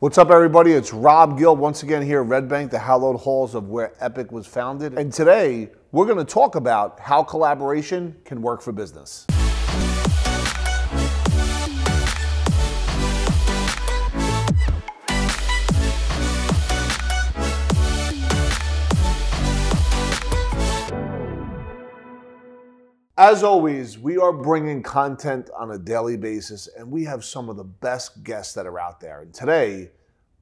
What's up, everybody? It's Rob Gill once again here at Red Bank, the hallowed halls of where Epic was founded. And today, we're going to talk about how collaboration can work for business. As always, we are bringing content on a daily basis, and we have some of the best guests that are out there. And today,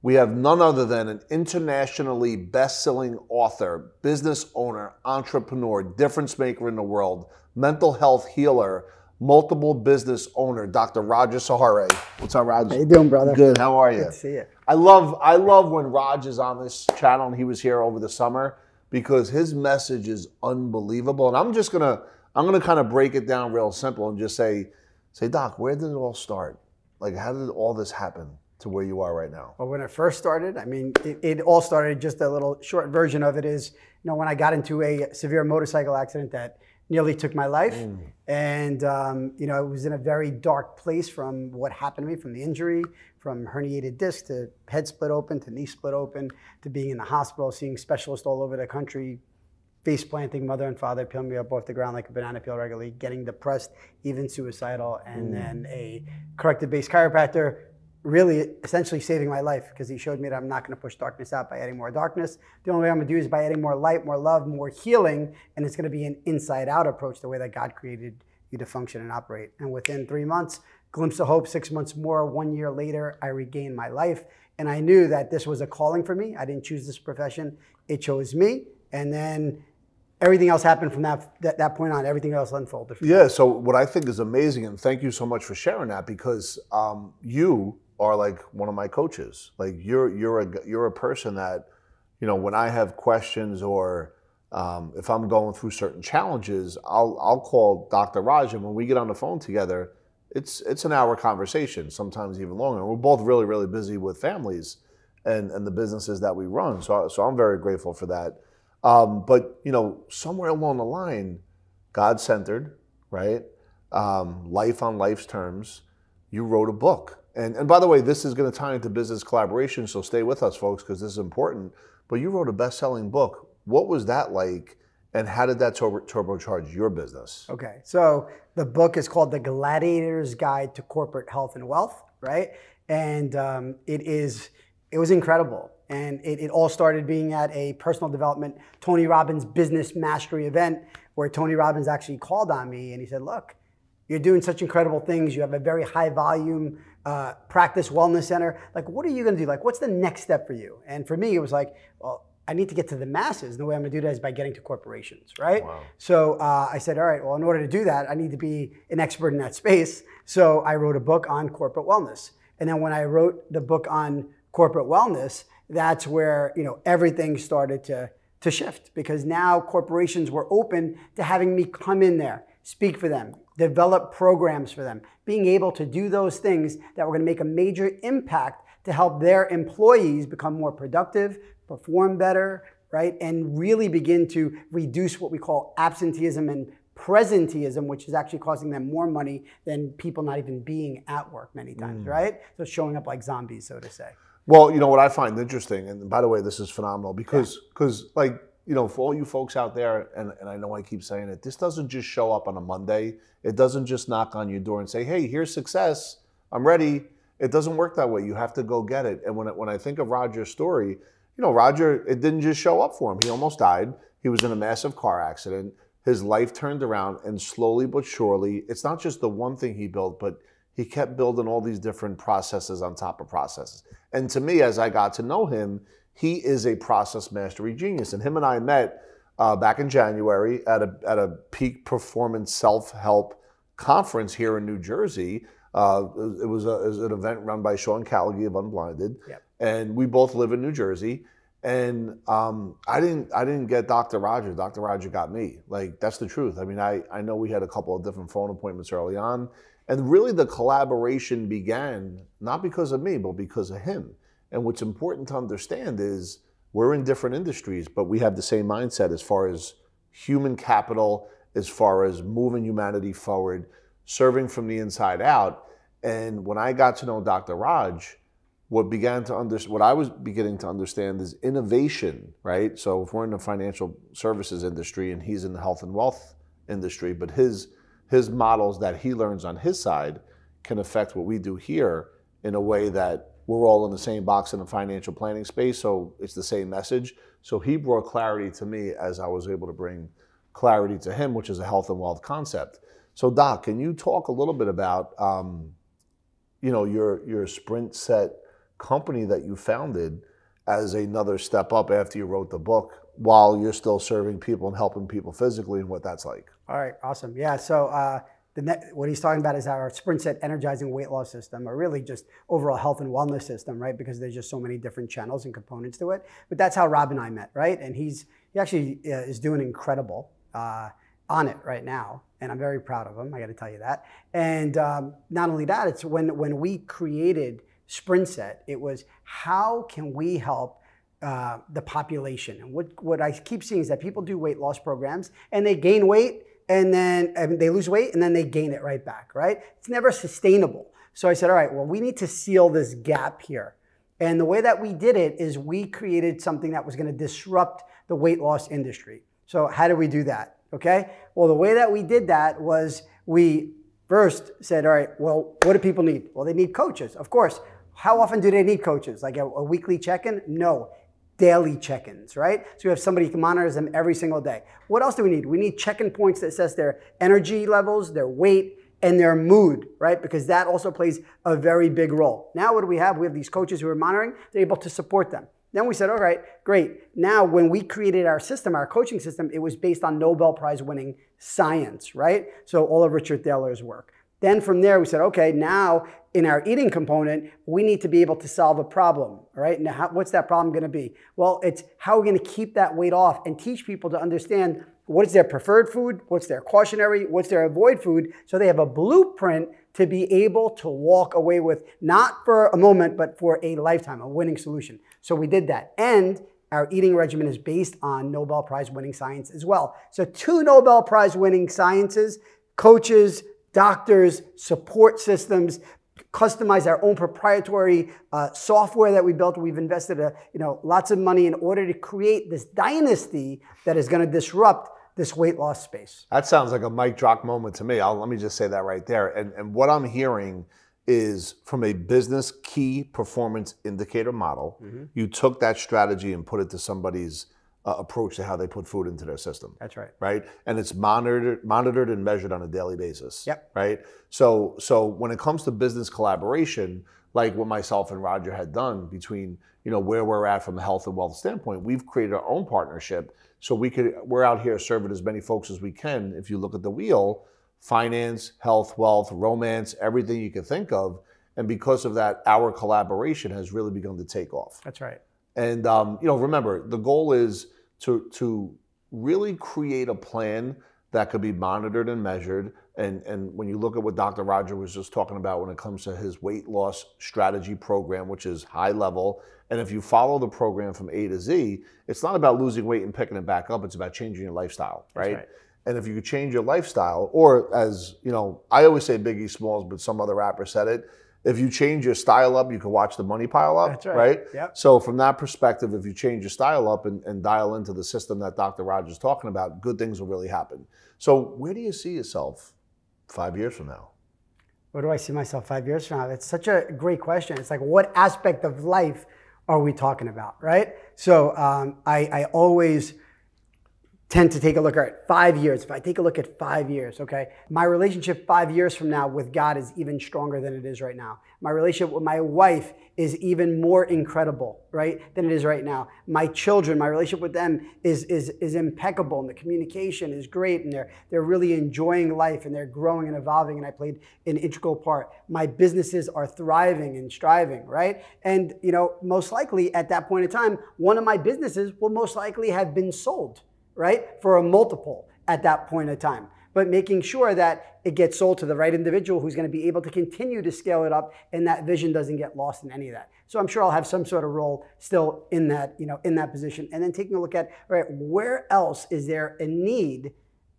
we have none other than an internationally best-selling author, business owner, entrepreneur, difference maker in the world, mental health healer, multiple business owner, Dr. Sahoury. What's up, Raj? How you doing, brother? Good. How are you? Good to see you. I love when Raj is on this channel, and he was here over the summer, because his message is unbelievable. And I'm gonna kind of break it down real simple and just say, Doc, where did it all start? Like, how did all this happen to where you are right now? Well, when it first started, I mean, it all started, just a little short version of it is, when I got into a severe motorcycle accident that nearly took my life. And, it was in a very dark place from what happened to me, from the injury, from herniated disc to head split open to knee split open to being in the hospital, seeing specialists all over the country, face planting, mother and father peeling me up off the ground like a banana peel regularly, getting depressed, even suicidal, and then a corrective-based chiropractor really essentially saving my life, because he showed me that I'm not going to push darkness out by adding more darkness. The only way I'm going to do is by adding more light, more love, more healing, and it's going to be an inside-out approach, the way that God created you to function and operate. And within 3 months, glimpse of hope, 6 months more, 1 year later, I regained my life. And I knew that this was a calling for me. I didn't choose this profession. It chose me. And then everything else happened from that point on. Everything else unfolded. Yeah, so what I think is amazing, and thank you so much for sharing that, because you are like one of my coaches. Like, you're a person that, when I have questions or if I'm going through certain challenges, I'll call Dr. Raj, and when we get on the phone together, it's an hour conversation, sometimes even longer. We're both really, really busy with families and the businesses that we run. So I'm very grateful for that. But somewhere along the line, God-centered, right? Life on life's terms, you wrote a book. And by the way, this is going to tie into business collaboration, so stay with us, folks, because this is important. But you wrote a best-selling book. What was that like, and how did that turbocharge your business? Okay, so the book is called The Gladiator's Guide to Corporate Health and Wealth, right? And it was incredible. And it all started being at a personal development, Tony Robbins business mastery event, where Tony Robbins actually called on me and he said, look, you're doing such incredible things. You have a very high volume practice wellness center. Like, what are you going to do? Like, what's the next step for you? And for me, it was like, well, I need to get to the masses. And the way I'm going to do that is by getting to corporations, right? Wow. So I said, all right, well, in order to do that, I need to be an expert in that space. So I wrote a book on corporate wellness. And then when I wrote the book on corporate wellness, that's where everything started to shift, because now corporations were open to having me come in there, speak for them, develop programs for them, being able to do those things that were going to make a major impact to help their employees become more productive, perform better, right? And really begin to reduce what we call absenteeism and presenteeism, which is actually costing them more money than people not even being at work many times, right? So showing up like zombies, so to say. Well, what I find interesting, and by the way, this is phenomenal, because for all you folks out there, and I know I keep saying it, this doesn't just show up on a Monday. It doesn't just knock on your door and say, hey, here's success, I'm ready. It doesn't work that way. You have to go get it. And when I think of Roger's story, Roger, it didn't just show up for him. He almost died. He was in a massive car accident. His life turned around, and slowly but surely, it's not just the one thing he built, but he kept building all these different processes on top of processes. And to me, as I got to know him, he is a process mastery genius. And him and I met back in January at a peak performance self-help conference here in New Jersey. It was an event run by Sean Callaghy of Unblinded. Yep. And we both live in New Jersey. And I didn't get Dr. Roger. Dr. Roger got me. Like, that's the truth. I mean, I know we had a couple of different phone appointments early on. And really the collaboration began not because of me, but because of him. And what's important to understand is we're in different industries, but we have the same mindset as far as human capital, as far as moving humanity forward, serving from the inside out. And when I got to know Dr. Raj, what I was beginning to understand is innovation, right? So if we're in the financial services industry and he's in the health and wealth industry, but his models that he learns on his side can affect what we do here in a way that we're all in the same box in the financial planning space, so it's the same message. So he brought clarity to me as I was able to bring clarity to him, which is a health and wealth concept. So Doc, can you talk a little bit about your Sprint Set company that you founded as another step up after you wrote the book while you're still serving people and helping people physically, and what that's like? All right, awesome. Yeah, so what he's talking about is our Sprint Set energizing weight loss system, or really just overall health and wellness system, right? Because there's just so many different channels and components to it. But that's how Rob and I met, right? And he actually is doing incredible on it right now, and I'm very proud of him, I got to tell you that. And not only that, it's when we created Sprint Set, it was how can we help the population? And what I keep seeing is that people do weight loss programs and they gain weight, and then they lose weight and then they gain it right back, right? It's never sustainable. So I said, all right, well, we need to seal this gap here. And the way that we did it is we created something that was going to disrupt the weight loss industry. So how did we do that? Okay. Well, the way that we did that was we first said, all right, well, what do people need? Well, they need coaches, of course. How often do they need coaches? Like a weekly check-in? No. Daily check-ins, right? So we have somebody who monitors them every single day. What else do we need? We need check-in points that says their energy levels, their weight, and their mood, right? Because that also plays a very big role. Now what do we have? We have these coaches who are monitoring. They're able to support them. Then we said, all right, great. Now when we created our system, our coaching system, it was based on Nobel Prize winning science, right? So all of Richard Thaler's work. Then from there, we said, okay, now in our eating component, we need to be able to solve a problem, all right? Now, what's that problem going to be? Well, it's how we're going to keep that weight off and teach people to understand what is their preferred food, what's their cautionary, what's their avoid food, so they have a blueprint to be able to walk away with, not for a moment, but for a lifetime, a winning solution. So we did that. And our eating regimen is based on Nobel Prize winning science as well. So 2 Nobel Prize winning sciences, coaches, doctors, support systems, customize our own proprietary software that we built. We've invested lots of money in order to create this dynasty that is going to disrupt this weight loss space. That sounds like a mic drop moment to me. Let me just say that right there. And what I'm hearing is from a business key performance indicator model, you took that strategy and put it to somebody's approach to how they put food into their system. That's right. Right? And it's monitored and measured on a daily basis. Yep. Right? So when it comes to business collaboration, like what myself and Roger had done between, where we're at from a health and wealth standpoint, we've created our own partnership. So we're out here serving as many folks as we can. If you look at the wheel, finance, health, wealth, romance, everything you can think of. And because of that, our collaboration has really begun to take off. That's right. And remember, the goal is to really create a plan that could be monitored and measured. And when you look at what Dr. Roger was just talking about when it comes to his weight loss strategy program, which is high level, and if you follow the program from A to Z, it's not about losing weight and picking it back up. It's about changing your lifestyle, right? That's right. And if you could change your lifestyle, or as I always say Biggie Smalls, but some other rapper said it, if you change your style up, you can watch the money pile up. That's right. Right? Yep. So from that perspective, if you change your style up and dial into the system that Dr. Roger's talking about, good things will really happen. So where do you see yourself 5 years from now? Where do I see myself 5 years from now? It's such a great question. It's like, what aspect of life are we talking about, right? So I always tend to take a look at 5 years. If I take a look at 5 years, okay, my relationship 5 years from now with God is even stronger than it is right now. My relationship with my wife is even more incredible, right, than it is right now. My children, my relationship with them is impeccable, and the communication is great, and they're really enjoying life, and they're growing and evolving, and I played an integral part. My businesses are thriving and striving, right? And most likely at that point in time, one of my businesses will most likely have been sold, right, for a multiple at that point in time. But making sure that it gets sold to the right individual who's going to be able to continue to scale it up, and that vision doesn't get lost in any of that. So I'm sure I'll have some sort of role still in that, in that position. And then taking a look at, all right, where else is there a need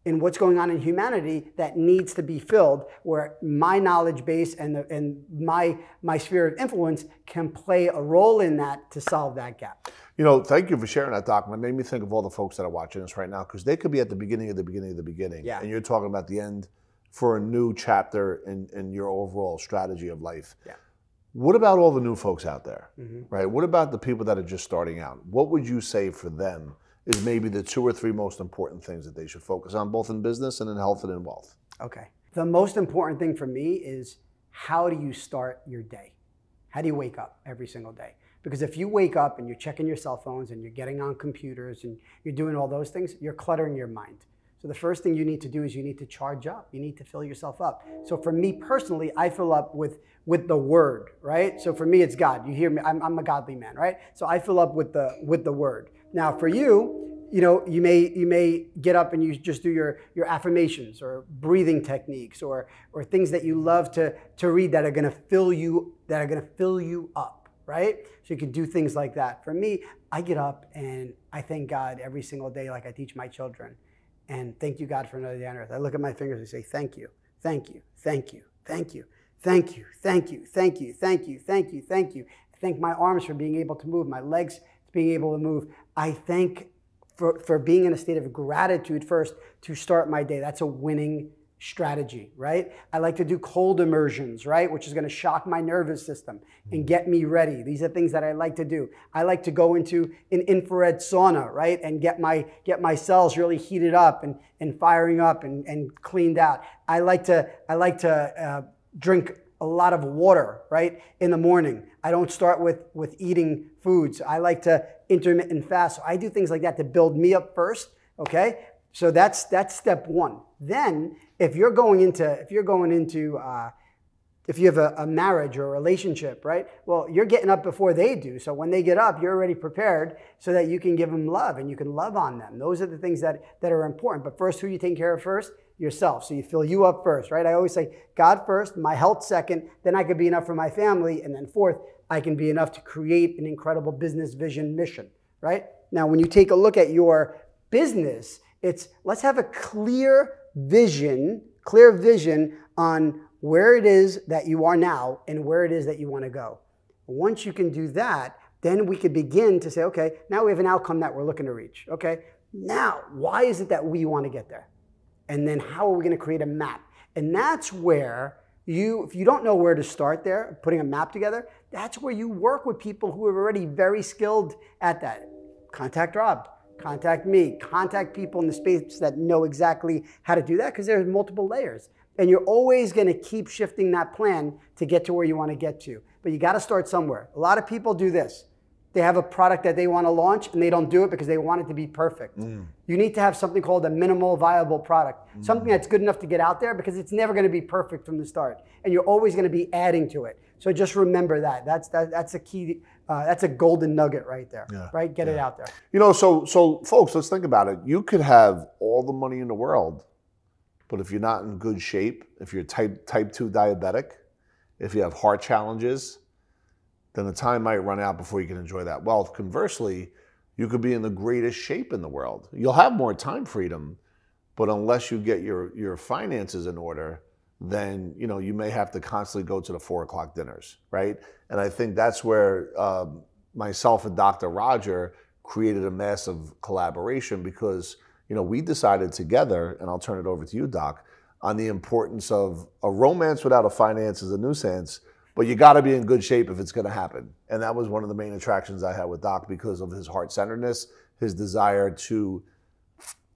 in what's going on in humanity that needs to be filled, where my knowledge base and my sphere of influence can play a role in that to solve that gap. You know, thank you for sharing that, Doc. And it made me think of all the folks that are watching this right now, because they could be at the beginning of the beginning of the beginning. Yeah. And you're talking about the end for a new chapter in your overall strategy of life. Yeah. What about all the new folks out there, right? What about the people that are just starting out? What would you say for them is maybe the 2 or 3 most important things that they should focus on, both in business and in health and in wealth? Okay. The most important thing for me is, how do you start your day? How do you wake up every single day? Because if you wake up and you're checking your cell phones and you're getting on computers and you're doing all those things, you're cluttering your mind. So the first thing you need to do is you need to charge up. You need to fill yourself up. So for me personally, I fill up with the word, right? So for me, it's God. You hear me? I'm a godly man, right? So I fill up with the word. Now for you, you know, you may get up and you just do your affirmations or breathing techniques or things that you love to read that are going to fill you up. Right? So you can do things like that. For me, I get up and I thank God every single day, like I teach my children. And thank you, God, for another day on earth. I look at my fingers and say, thank you, thank you, thank you, thank you, thank you, thank you, thank you, thank you, thank you, thank you. I thank my arms for being able to move, my legs being able to move. I thank for being in a state of gratitude first to start my day. That's a winning strategy, right? I like to do cold immersions, right? Which is going to shock my nervous system and get me ready. These are things that I like to do. I like to go into an infrared sauna, right? And get my cells really heated up and firing up and cleaned out. I like to drink a lot of water, right? In the morning. I don't start with eating foods. I like to intermittent fast. So I do things like that to build me up first, okay? So that's step one. Then if you have a marriage or a relationship, right? Well, you're getting up before they do. So when they get up, you're already prepared so that you can give them love and you can love on them. Those are the things that are important. But first, who you taking care of first? Yourself. So you fill you up first, right? I always say God first, my health second, then I could be enough for my family. And then fourth, I can be enough to create an incredible business vision mission, right? Now, when you take a look at your business, let's have a clear vision on where it is that you are now and where it is that you want to go. Once you can do that, then we could begin to say, okay, now we have an outcome that we're looking to reach. Okay, now why is it that we want to get there? And then how are we going to create a map? And that's where if you don't know where to start there, putting a map together, that's where you work with people who are already very skilled at that. Contact Rob. Contact me, contact people in the space that know exactly how to do that, because there's multiple layers. And you're always going to keep shifting that plan to get to where you want to get to. But you got to start somewhere. A lot of people do this. They have a product that they want to launch and they don't do it because they want it to be perfect. You need to have something called a minimal viable product, something that's good enough to get out there, because it's never going to be perfect from the start. And you're always going to be adding to it. So just remember that. That's a key. That's a golden nugget right there, right? Get it out there. You know, so folks, let's think about it. You could have all the money in the world, but if you're not in good shape, if you're type 2 diabetic, if you have heart challenges, then the time might run out before you can enjoy that wealth. Conversely, you could be in the greatest shape in the world. You'll have more time freedom, but unless you get your finances in order, then you may have to constantly go to the 4 o'clock dinners, right? And I think that's where myself and Dr. Roger created a massive collaboration, because we decided together, and I'll turn it over to you, Doc, on the importance of a romance without a finance is a nuisance, but you got to be in good shape if it's going to happen. And that was one of the main attractions I had with Doc, because of his heart-centeredness, his desire to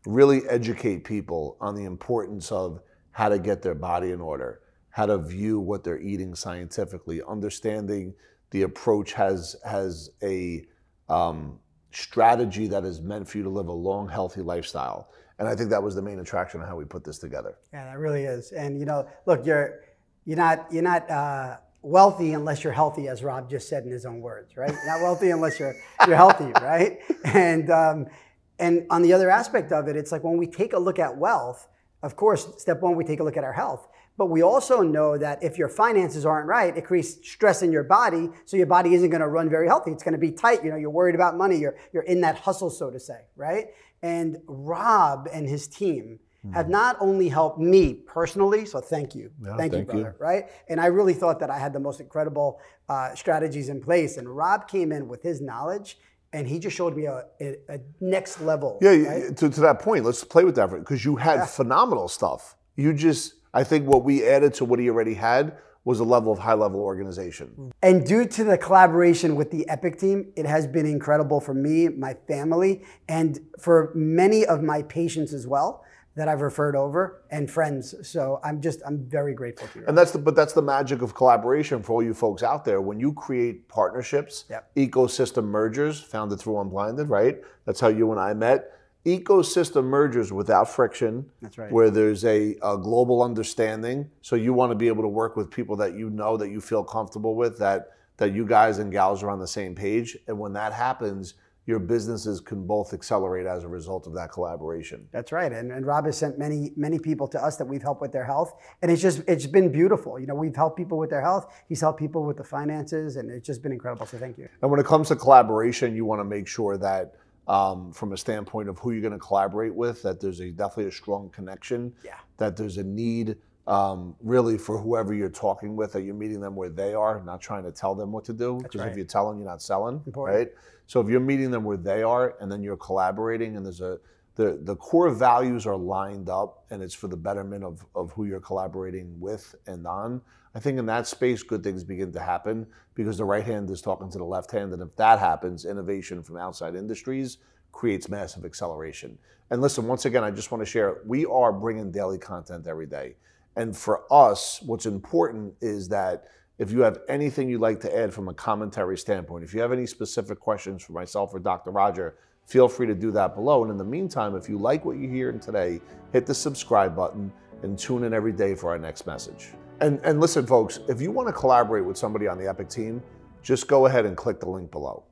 really educate people on the importance of how to get their body in order, how to view what they're eating scientifically, understanding the approach has a strategy that is meant for you to live a long, healthy lifestyle. And I think that was the main attraction of how we put this together. Yeah, that really is. And look, you're not wealthy unless you're healthy, as Rob just said in his own words, right? You're not wealthy unless you're healthy, right? And on the other aspect of it, it's like when we take a look at wealth, of course, step one, we take a look at our health. But we also know that if your finances aren't right, it creates stress in your body. So your body isn't going to run very healthy. It's going to be tight. You're worried about money. You're in that hustle, so to say, right? And Rob and his team have not only helped me personally, so thank you. Yeah, thank you, thank you. brother, right? And I really thought that I had the most incredible strategies in place. And Rob came in with his knowledge and he just showed me a next level. Yeah, right? to that point, let's play with that because you had phenomenal stuff. I think what we added to what he already had was a level of high-level organization. And due to the collaboration with the Epic team, it has been incredible for me, my family, and for many of my patients as well that I've referred over and friends. So I'm very grateful to you. And that's the magic of collaboration for all you folks out there. When you create partnerships, ecosystem mergers, founded through Unblinded, right? That's how you and I met. Ecosystem mergers without friction, that's right, where there's a global understanding. So you want to be able to work with people that you know, that you feel comfortable with, that you guys and gals are on the same page. And when that happens, your businesses can both accelerate as a result of that collaboration. That's right. And Rob has sent many people to us that we've helped with their health. And it's been beautiful. You know, we've helped people with their health. He's helped people with the finances, and it's just been incredible. So thank you. And when it comes to collaboration, you want to make sure that from a standpoint of who you're going to collaborate with, that there's definitely a strong connection, that there's a need really for whoever you're talking with, that you're meeting them where they are, not trying to tell them what to do, because if you're telling, you're not selling, right? So if you're meeting them where they are and then you're collaborating and there's the core values are lined up and it's for the betterment of who you're collaborating with and on, I think in that space, good things begin to happen because the right hand is talking to the left hand. And if that happens, innovation from outside industries creates massive acceleration. And listen, once again, I just want to share, we are bringing daily content every day. And for us, what's important is that if you have anything you'd like to add from a commentary standpoint, if you have any specific questions for myself or Dr. Roger, feel free to do that below. And in the meantime, if you like what you're hearing today, hit the subscribe button and tune in every day for our next message. And listen, folks, if you want to collaborate with somebody on the Epic team, just go ahead and click the link below.